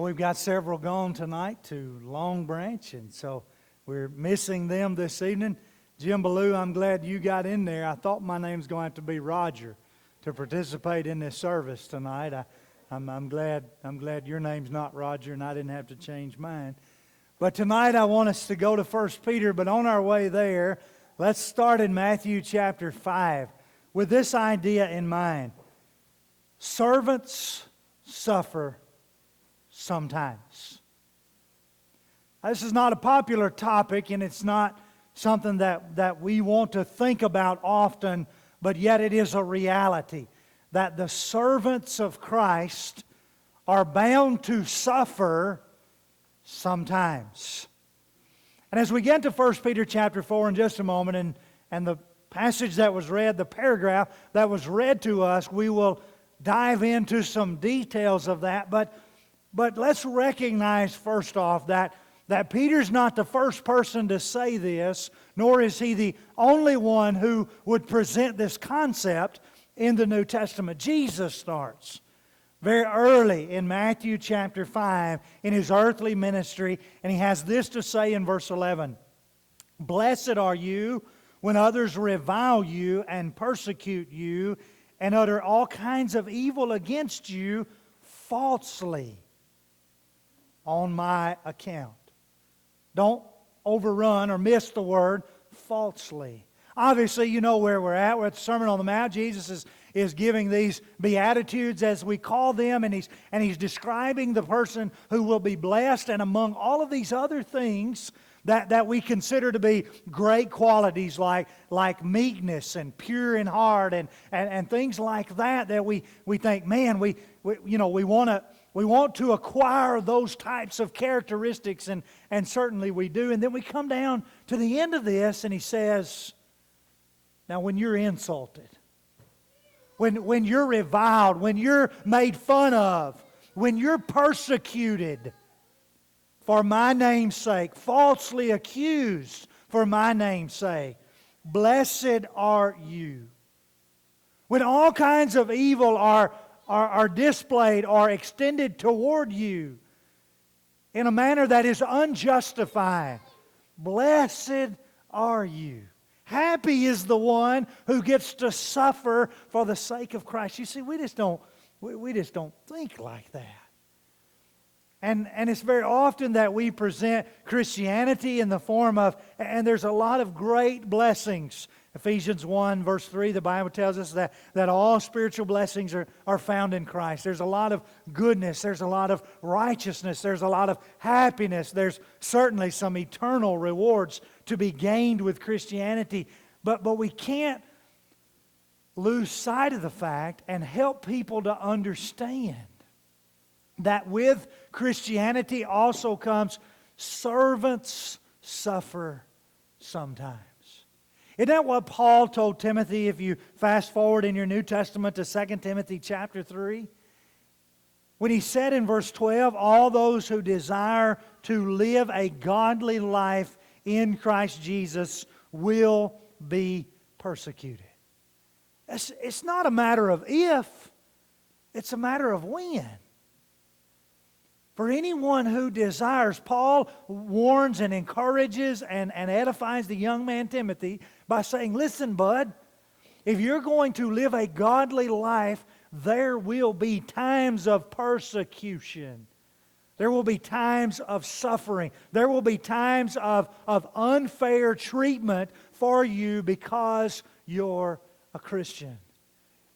We've got several gone tonight to Long Branch, and so we're missing them this evening. Jim Ballou, I'm glad you got in there. I thought my name's going to have to be Roger to participate in this service tonight. I'm glad your name's not Roger, and I didn't have to change mine. But tonight I want us to go to 1 Peter, but on our way there, let's start in Matthew chapter 5 with this idea in mind. Servants suffer sometimes. This is not a popular topic, and it's not something that we want to think about often, but yet it is a reality that the servants of Christ are bound to suffer sometimes. And as we get to 1 Peter chapter 4 in just a moment, and the passage that was read, the paragraph that was read to us, we will dive into some details of that, but let's recognize first off that Peter's not the first person to say this, nor is he the only one who would present this concept in the New Testament. Jesus starts very early in Matthew chapter 5 in his earthly ministry, and he has this to say in verse 11. Blessed are you when others revile you and persecute you and utter all kinds of evil against you falsely on my account. Don't overrun or miss the word falsely. Obviously, you know where we're at. We're at the Sermon on the Mount. Jesus is giving these Beatitudes, as we call them, and he's describing the person who will be blessed. And among all of these other things that we consider to be great qualities like meekness and pure in heart and things like that we think, man, we want to acquire those types of characteristics, and certainly we do. And then we come down to the end of this, and he says, now when you're insulted, when you're reviled, when you're made fun of, when you're persecuted for my name's sake, falsely accused for my name's sake, blessed are you. When all kinds of evil are displayed or extended toward you in a manner that is unjustified, blessed are you. Happy is the one who gets to suffer for the sake of Christ. You see, we just don't think like that. And it's very often that we present Christianity in the form of, and there's a lot of great blessings. Ephesians 1 verse 3, the Bible tells us that all spiritual blessings are found in Christ. There's a lot of goodness. There's a lot of righteousness. There's a lot of happiness. There's certainly some eternal rewards to be gained with Christianity. But we can't lose sight of the fact and help people to understand that with Christianity also comes servants suffer sometimes. Isn't that what Paul told Timothy if you fast forward in your New Testament to 2 Timothy chapter 3? When he said in verse 12, all those who desire to live a godly life in Christ Jesus will be persecuted. It's not a matter of if, it's a matter of when. For anyone who desires, Paul warns and encourages and edifies the young man Timothy by saying, listen, bud, if you're going to live a godly life, there will be times of persecution. There will be times of suffering. There will be times of unfair treatment for you because you're a Christian.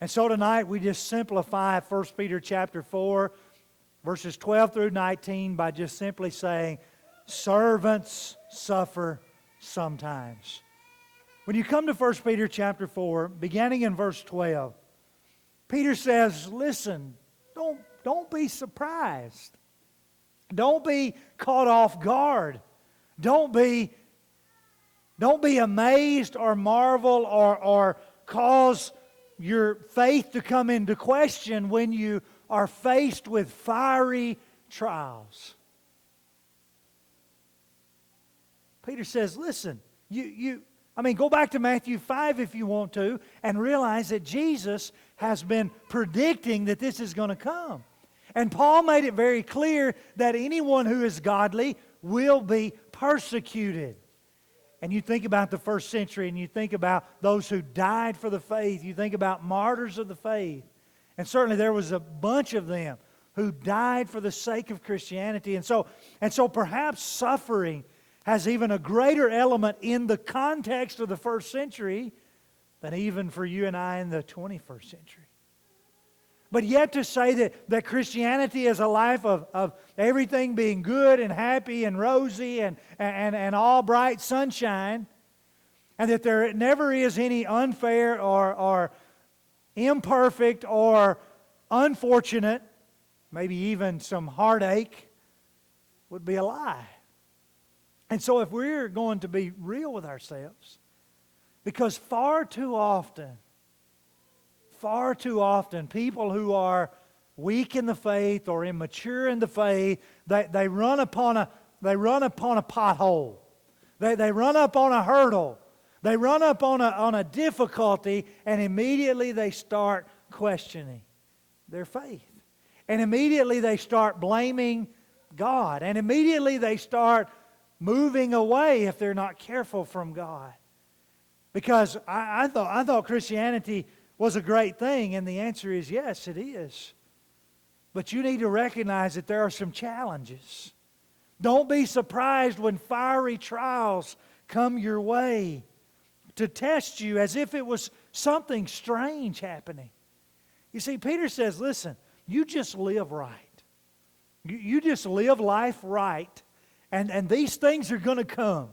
And so tonight we just simplify 1 Peter chapter 4, verses 12 through 19 by just simply saying, servants suffer sometimes. When you come to 1 Peter chapter 4, beginning in verse 12, Peter says, listen, don't be surprised. Don't be caught off guard. Don't be amazed or marvel or cause your faith to come into question when you are faced with fiery trials. Peter says, listen, go back to Matthew 5 if you want to and realize that Jesus has been predicting that this is going to come. And Paul made it very clear that anyone who is godly will be persecuted. And you think about the first century, and you think about those who died for the faith. You think about martyrs of the faith. And certainly there was a bunch of them who died for the sake of Christianity. And so perhaps suffering has even a greater element in the context of the first century than even for you and I in the 21st century. But yet to say that Christianity is a life of everything being good and happy and rosy and all bright sunshine, and that there never is any unfair or imperfect or unfortunate, maybe even some heartache, would be a lie. And so if we're going to be real with ourselves, because far too often, people who are weak in the faith or immature in the faith, they run upon a pothole. They run up on a hurdle. They run up on a difficulty, and immediately they start questioning their faith. And immediately they start blaming God. And immediately they start moving away if they're not careful from God. Because I thought Christianity was a great thing, and the answer is yes, it is. But you need to recognize that there are some challenges. Don't be surprised when fiery trials come your way to test you as if it was something strange happening. You see, Peter says, listen, you just live right. You just live life right, and these things are going to come.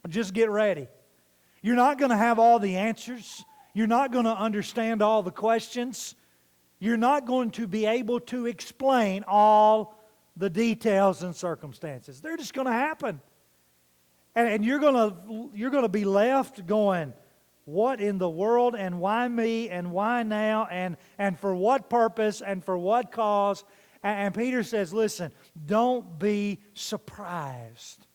Just get ready. You're not going to have all the answers. You're not going to understand all the questions. You're not going to be able to explain all the details and circumstances. They're just going to happen. And you're going to be left going, what in the world, and why me, and why now, and for what purpose, and for what cause? And Peter says, listen, don't be surprised.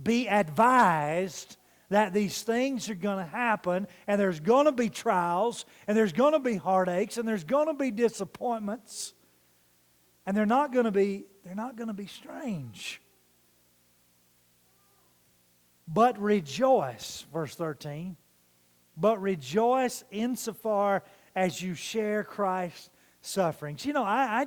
Be advised that these things are going to happen, and there's going to be trials, and there's going to be heartaches, and there's going to be disappointments, and they're not going to be strange. But rejoice, verse 13. But rejoice insofar as you share Christ's sufferings. You know, I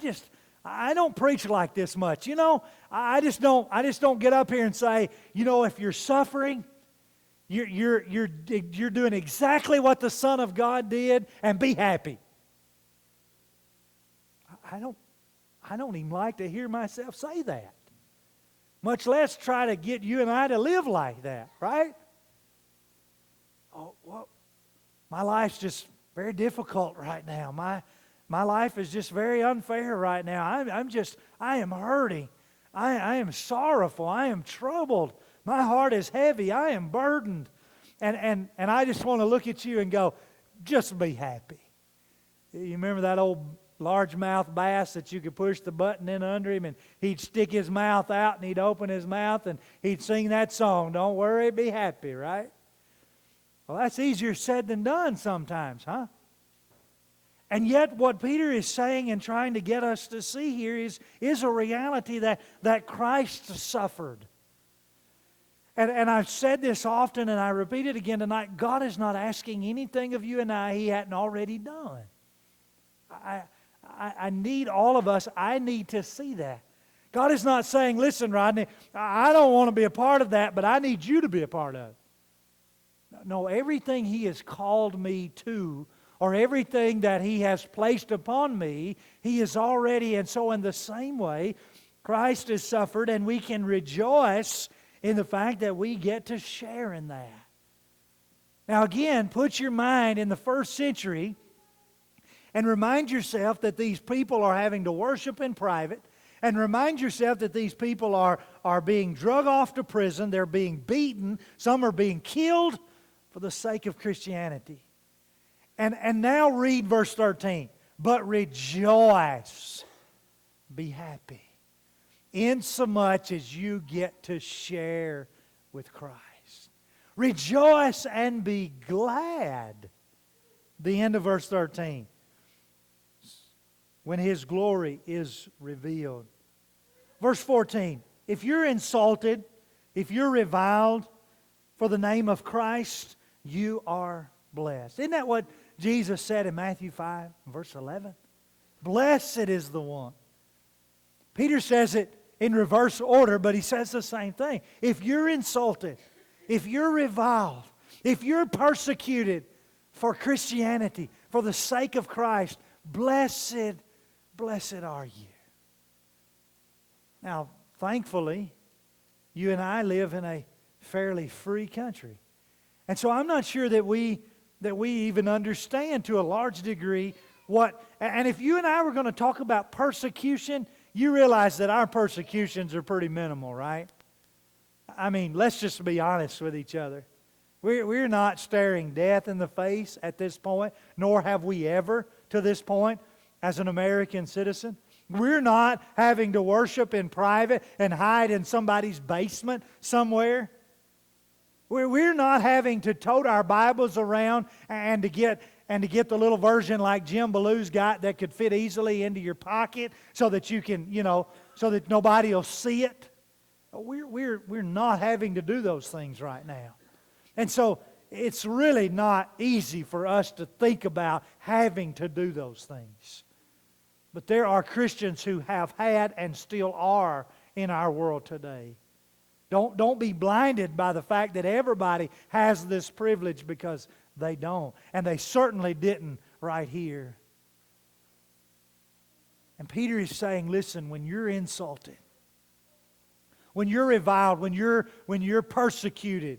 don't preach like this much. You know, I just don't get up here and say, you know, if you're suffering, you're doing exactly what the Son of God did, and be happy. I don't even like to hear myself say that. Much less try to get you and I to live like that, right? Oh, well, my life's just very difficult right now. My life is just very unfair right now. I am hurting. I am sorrowful. I am troubled. My heart is heavy. I am burdened. And I just want to look at you and go, just be happy. You remember that old largemouth bass that you could push the button in under him, and he'd stick his mouth out and he'd open his mouth and he'd sing that song, don't worry, be happy, right? Well, that's easier said than done sometimes, huh? And yet what Peter is saying and trying to get us to see here is a reality that Christ suffered. And I've said this often, and I repeat it again tonight, God is not asking anything of you and I He hadn't already done. I need all of us, I need to see that. God is not saying, listen, Rodney, I don't want to be a part of that, but I need you to be a part of it. No, everything He has called me to, or everything that He has placed upon me, He is already. And so in the same way, Christ has suffered, and we can rejoice in the fact that we get to share in that. Now again, put your mind in the first century and remind yourself that these people are having to worship in private, and remind yourself that these people are being drug off to prison, they're being beaten, some are being killed for the sake of Christianity. And now read verse 13. But rejoice, be happy, insomuch as you get to share with Christ. Rejoice and be glad. The end of verse 13. when His glory is revealed. Verse 14, if you're insulted, if you're reviled for the name of Christ, you are blessed. Isn't that what Jesus said in Matthew 5, verse 11? Blessed is the one. Peter says it in reverse order, but he says the same thing. If you're insulted, if you're reviled, if you're persecuted for Christianity, for the sake of Christ, blessed are you. Now, thankfully, you and I live in a fairly free country. And so I'm not sure that we even understand to a large degree what, and if you and I were going to talk about persecution, you realize that our persecutions are pretty minimal, right? I mean, let's just be honest with each other. We're not staring death in the face at this point, nor have we ever to this point as an American citizen. We're not having to worship in private and hide in somebody's basement somewhere. We're not having to tote our Bibles around and to get the little version like Jim Ballew's got that could fit easily into your pocket so that you can, so that nobody will see it. We're not having to do those things right now. And so it's really not easy for us to think about having to do those things. But there are Christians who have had and still are in our world today. Don't be blinded by the fact that everybody has this privilege, because they don't. And they certainly didn't right here. And Peter is saying, listen, when you're insulted, when you're reviled, when you're persecuted,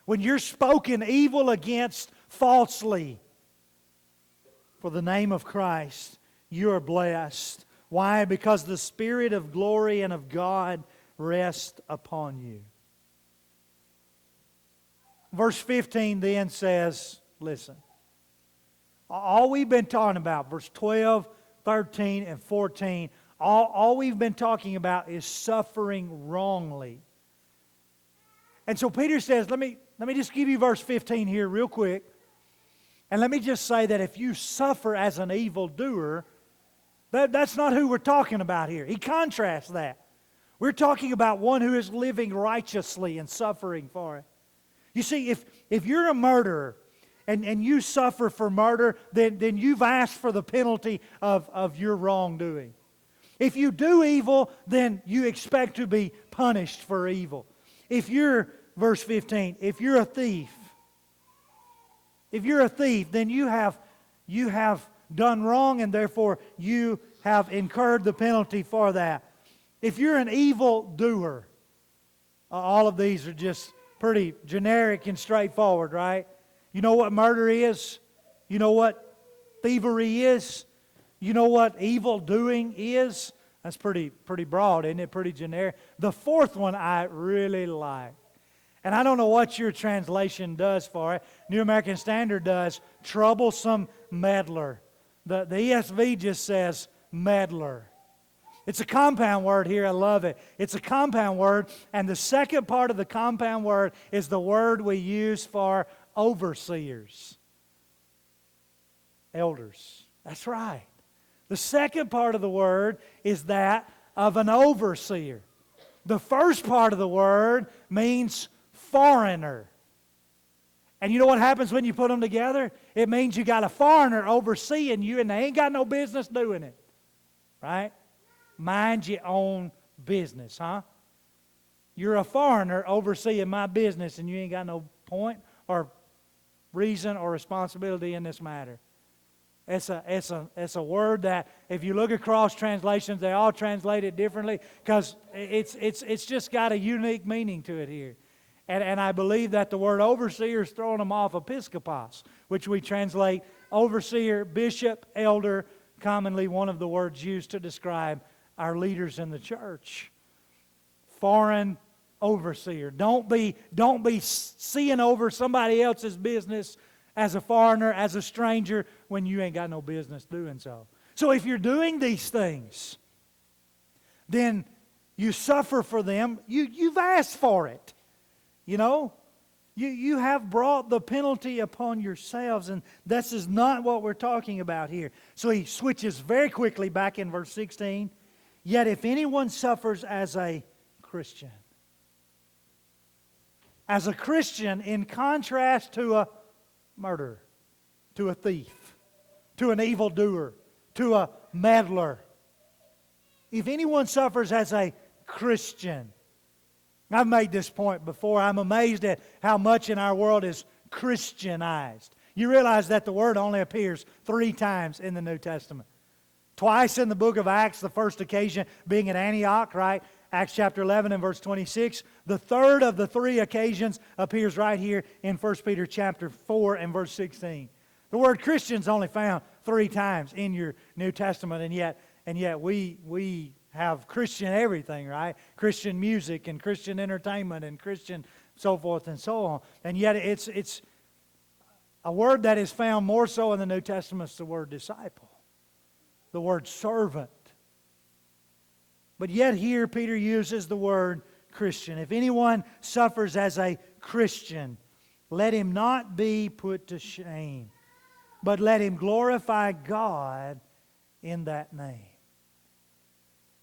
when you're spoken evil against falsely for the name of Christ, you are blessed. Why? Because the Spirit of glory and of God rests upon you. Verse 15 then says, listen, all we've been talking about, verse 12, 13, and 14, all we've been talking about is suffering wrongly. And so Peter says, let me just give you verse 15 here real quick. And let me just say that if you suffer as an evildoer, that's not who we're talking about here. He contrasts that. We're talking about one who is living righteously and suffering for it. You see, if you're a murderer and you suffer for murder, then you've asked for the penalty of your wrongdoing. If you do evil, then you expect to be punished for evil. If you're, verse 15, if you're a thief, then you have done wrong, and therefore you have incurred the penalty for that. If you're an evil doer, all of these are just pretty generic and straightforward, right? You know what murder is? You know what thievery is? You know what evil doing is? That's pretty broad, isn't it? Pretty generic. The fourth one I really like. And I don't know what your translation does for it. New American Standard does troublesome meddler. The ESV just says meddler. It's a compound word here. I love it. It's a compound word. And the second part of the compound word is the word we use for overseers. Elders. That's right. The second part of the word is that of an overseer. The first part of the word means foreigner. And you know what happens when you put them together? It means you got a foreigner overseeing you, and they ain't got no business doing it. Right? Mind your own business, huh? You're a foreigner overseeing my business, and you ain't got no point or reason or responsibility in this matter. It's a word that if you look across translations, they all translate it differently because it's just got a unique meaning to it here. And I believe that the word overseer is throwing them off episkopos, which we translate overseer, bishop, elder, commonly one of the words used to describe our leaders in the church. Foreign overseer. Don't be seeing over somebody else's business as a foreigner, as a stranger, when you ain't got no business doing so. So if you're doing these things, then you suffer for them. You've asked for it. You know? You have brought the penalty upon yourselves, and this is not what we're talking about here. So he switches very quickly back in verse 16. Yet if anyone suffers as a Christian, in contrast to a murderer, to a thief, to an evildoer, to a meddler, if anyone suffers as a Christian, I've made this point before. I'm amazed at how much in our world is Christianized. You realize that the word only appears 3 times in the New Testament. Twice in the book of Acts, the first occasion being at Antioch, right? Acts chapter 11 and verse 26. The third of the 3 occasions appears right here in 1 Peter chapter 4 and verse 16. The word Christian's only found 3 times in your New Testament, and yet we have Christian everything, right? Christian music and Christian entertainment and Christian so forth and so on. And yet it's a word that is found more so in the New Testament is the word disciple, the word servant. But yet here Peter uses the word Christian. If anyone suffers as a Christian, let him not be put to shame, but let him glorify God in that name.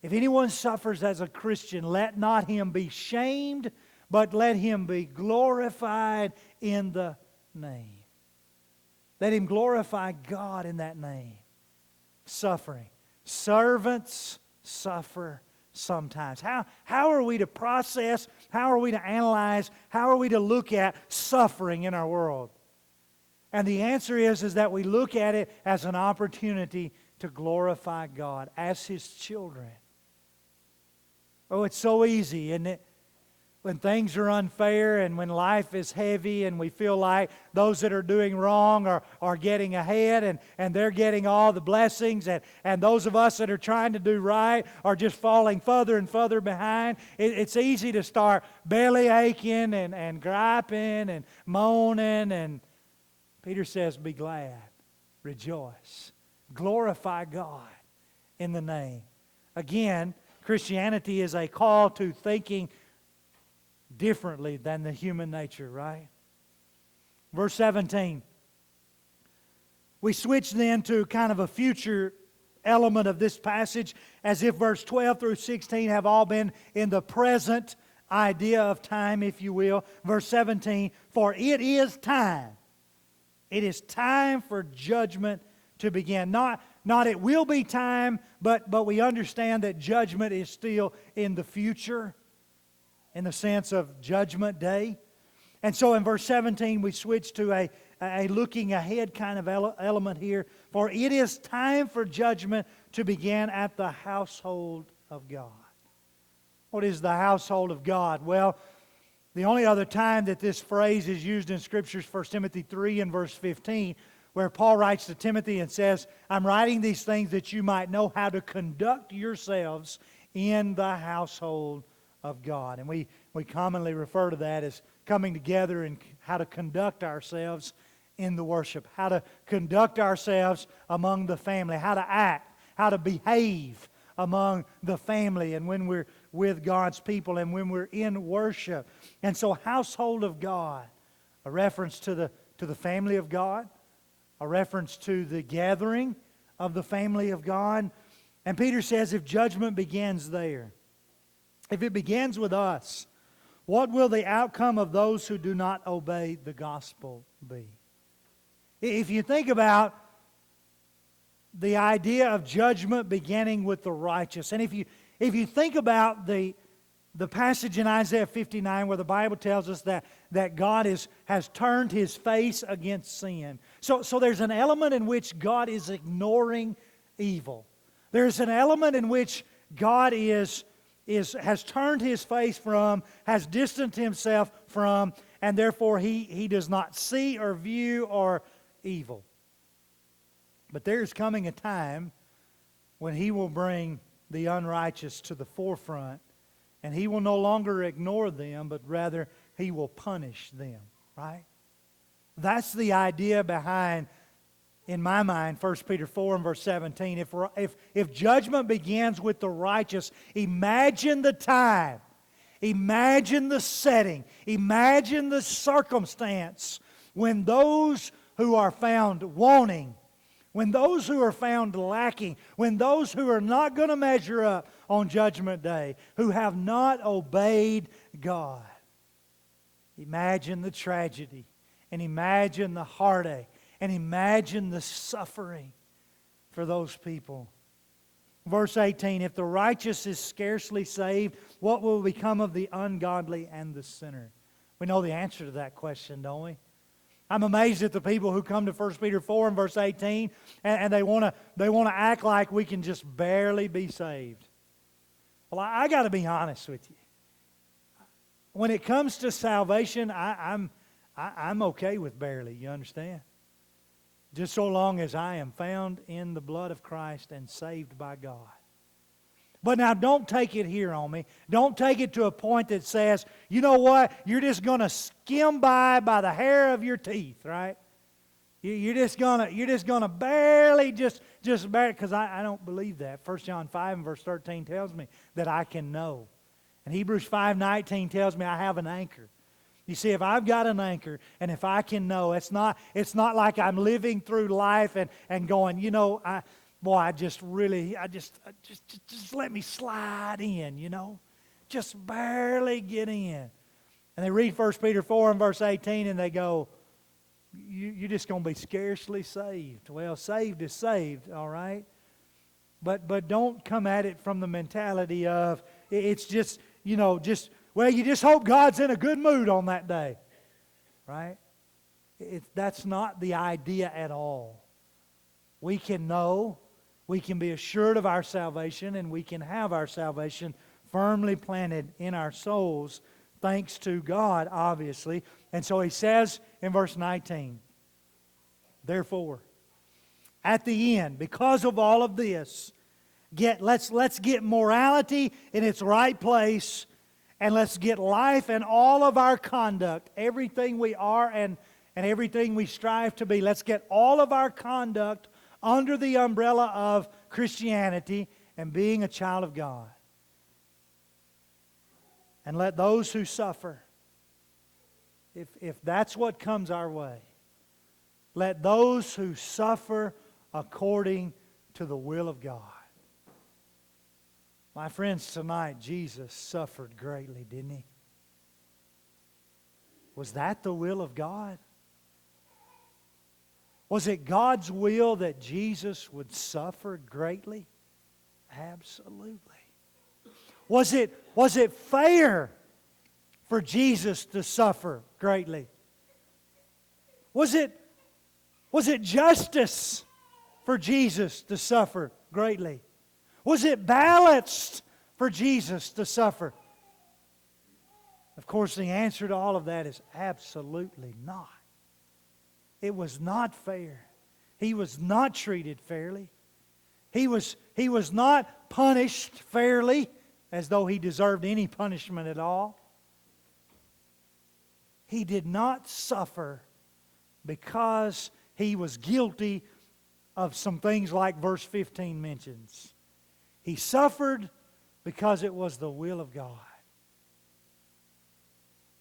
If anyone suffers as a Christian, let not him be shamed, but let him be glorified in the name. Let him glorify God in that name. Suffering. Servants suffer sometimes. How are we to process, how are we to analyze, how are we to look at suffering in our world? And the answer is that we look at it as an opportunity to glorify God as His children. Oh, it's so easy, isn't it? When things are unfair and when life is heavy and we feel like those that are doing wrong are getting ahead and they're getting all the blessings and those of us that are trying to do right are just falling further and further behind. It's easy to start belly aching and griping and moaning. And Peter says, be glad, rejoice, glorify God in the name. Again, Christianity is a call to thinking differently than the human nature, right? Verse 17. We switch then to kind of a future element of this passage, as if verse 12 through 16 have all been in the present idea of time, if you will. Verse 17, for it is time. It is time for judgment to begin. Not it will be time, but we understand that judgment is still in the future, in the sense of judgment day. And so in verse 17 we switch to a looking ahead kind of element here. For it is time for judgment to begin at the household of God. What is the household of God? Well, the only other time that this phrase is used in Scripture is 1 Timothy 3 and verse 15, where Paul writes to Timothy and says, I'm writing these things that you might know how to conduct yourselves in the household of God. And we commonly refer to that as coming together and how to conduct ourselves in the worship, how to conduct ourselves among the family, how to act, how to behave among the family and when we're with God's people and when we're in worship. And so household of God, a reference to the family of God, a reference to the gathering of the family of God. And Peter says if judgment begins there, if it begins with us, what will the outcome of those who do not obey the gospel be? If you think about the idea of judgment beginning with the righteous, and if you think about the passage in Isaiah 59 where the Bible tells us that God has turned His face against sin. So there's an element in which God is ignoring evil. There's an element in which God has turned His face from, has distanced Himself from, and therefore He does not see or view or evil. But there's coming a time when He will bring the unrighteous to the forefront, and He will no longer ignore them, but rather He will punish them, right? That's the idea behind, in my mind, 1 Peter 4 and verse 17. If judgment begins with the righteous, imagine the time Imagine the setting. Imagine the circumstance when those who are found wanting, when those who are found lacking, when those who are not going to measure up on Judgment Day, who have not obeyed God. Imagine the tragedy, and imagine the heartache, and imagine the suffering for those people. Verse 18, if the righteous is scarcely saved, what will become of the ungodly and the sinner? We know the answer to that question, don't we? I'm amazed at the people who come to 1 Peter 4 and verse 18 and they want to act like we can just barely be saved. Well, I got to be honest with you. When it comes to salvation, I'm okay with barely, you understand? Just so long as I am found in the blood of Christ and saved by God. But now don't take it here on me. Don't take it to a point that says, you know what, you're just going to skim by the hair of your teeth, right? You're just gonna barely just barely, because I don't believe that. 1 John 5 and verse 13 tells me that I can know. And Hebrews 5:19 tells me I have an anchor. You see, if I've got an anchor and if I can know, it's not like I'm living through life and going, you know, just let me slide in, you know. Just barely get in. And they read 1 Peter 4 and verse 18 and they go, you're just going to be scarcely saved. Well, saved is saved, all right? But don't come at it from the mentality of, it's just, you know, well, you just hope God's in a good mood on that day, right? That's not the idea at all. We can know, we can be assured of our salvation, and we can have our salvation firmly planted in our souls, thanks to God, obviously. And so he says in verse 19, therefore, at the end, because of all of this, let's get morality in its right place. And let's get life and all of our conduct, everything we are and everything we strive to be. Let's get all of our conduct under the umbrella of Christianity and being a child of God. And let those who suffer, if that's what comes our way, let those who suffer according to the will of God. My friends, tonight, Jesus suffered greatly, didn't He? Was that the will of God? Was it God's will that Jesus would suffer greatly? Absolutely. Was it fair for Jesus to suffer greatly? Was it justice for Jesus to suffer greatly? Was it balanced for Jesus to suffer? Of course, the answer to all of that is absolutely not. It was not fair. He was not treated fairly. He was not punished fairly, as though He deserved any punishment at all. He did not suffer because He was guilty of some things like verse 15 mentions. He suffered because it was the will of God.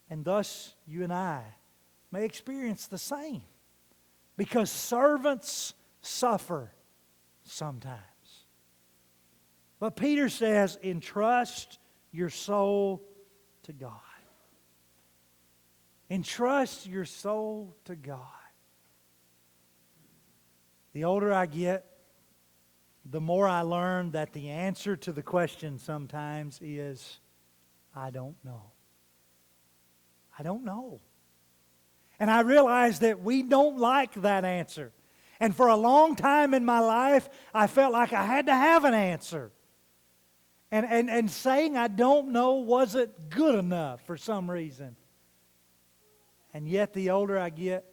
And thus, you and I may experience the same. Because servants suffer sometimes. But Peter says, entrust your soul to God. Entrust your soul to God. The older I get, the more I learn that the answer to the question sometimes is, I don't know. I don't know. And I realize that we don't like that answer. And for a long time in my life, I felt like I had to have an answer. And saying I don't know wasn't good enough for some reason. And yet the older I get,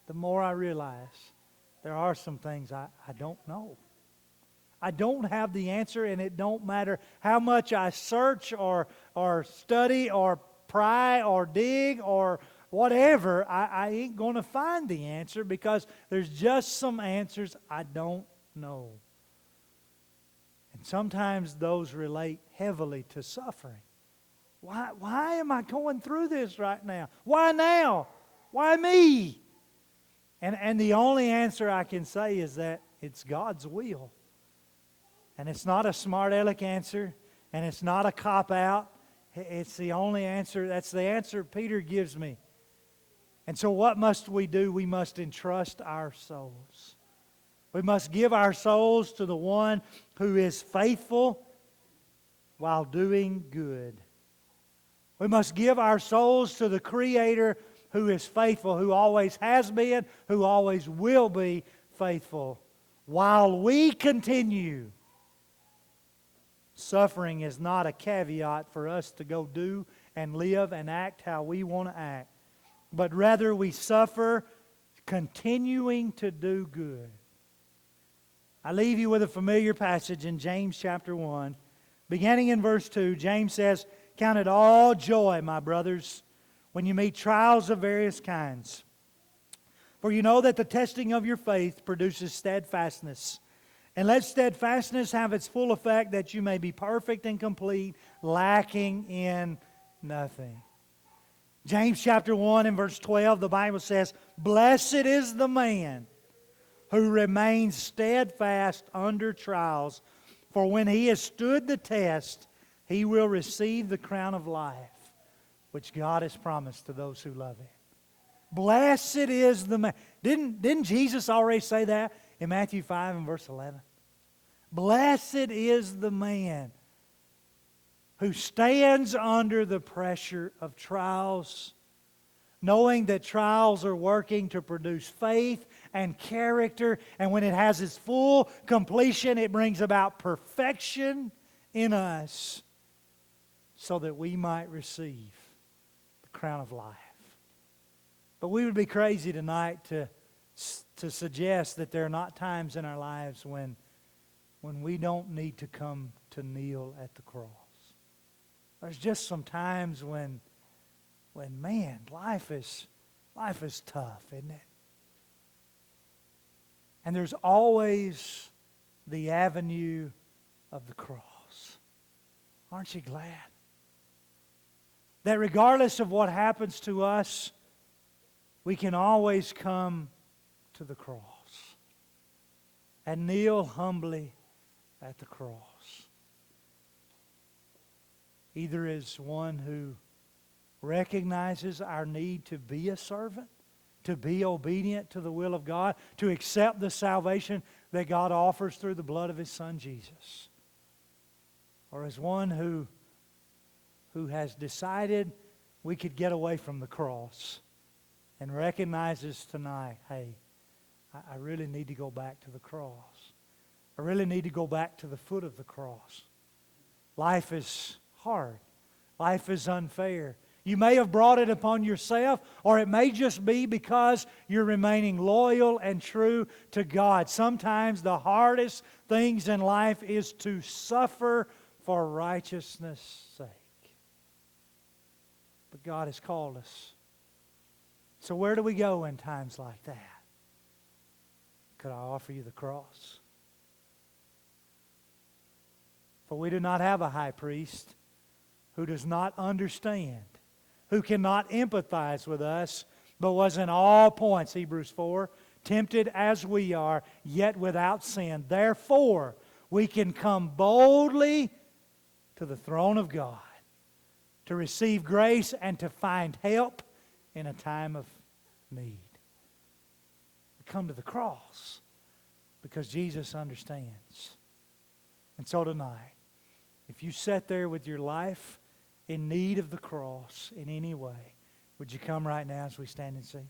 the more I realize there are some things I don't know. I don't have the answer, and it don't matter how much I search or study or pry or dig or whatever, I ain't going to find the answer because there's just some answers I don't know. And sometimes those relate heavily to suffering. Why am I going through this right now? Why now? Why me? And the only answer I can say is that it's God's will. And it's not a smart aleck answer, and it's not a cop-out. It's the only answer. That's the answer Peter gives me. And so what must we do? We must entrust our souls. We must give our souls to the one who is faithful while doing good. We must give our souls to the Creator who is faithful, who always has been, who always will be faithful. While we continue, suffering is not a caveat for us to go do and live and act how we want to act, but rather we suffer continuing to do good. I leave you with a familiar passage in James chapter 1. Beginning in verse 2, James says, "Count it all joy, my brothers, when you meet trials of various kinds. For you know that the testing of your faith produces steadfastness. And let steadfastness have its full effect, that you may be perfect and complete, lacking in nothing." James chapter 1 and verse 12, the Bible says, "Blessed is the man who remains steadfast under trials, for when he has stood the test, he will receive the crown of life, which God has promised to those who love Him." Blessed is the man. Didn't Jesus already say that in Matthew 5 and verse 11? Blessed is the man who stands under the pressure of trials, knowing that trials are working to produce faith and character, and when it has its full completion, it brings about perfection in us so that we might receive the crown of life. But we would be crazy tonight to suggest that there are not times in our lives when we don't need to come to kneel at the cross. There's just some times when man, life is tough, isn't it? And there's always the avenue of the cross. Aren't you glad? That regardless of what happens to us, we can always come to the cross and kneel humbly at the cross. Either as one who recognizes our need to be a servant, to be obedient to the will of God, to accept the salvation that God offers through the blood of His Son Jesus, or as one who has decided we could get away from the cross and recognizes tonight, hey, I really need to go back to the cross. I really need to go back to the foot of the cross. Life is hard. Life is unfair. You may have brought it upon yourself, or it may just be because you're remaining loyal and true to God. Sometimes the hardest things in life is to suffer for righteousness' sake. But God has called us. So where do we go in times like that? Could I offer you the cross? For we do not have a high priest who does not understand, who cannot empathize with us, but was in all points, Hebrews 4, tempted as we are, yet without sin. Therefore, we can come boldly to the throne of God to receive grace and to find help in a time of need. We come to the cross because Jesus understands. And so tonight, if you sat there with your life in need of the cross in any way, would you come right now as we stand and sing?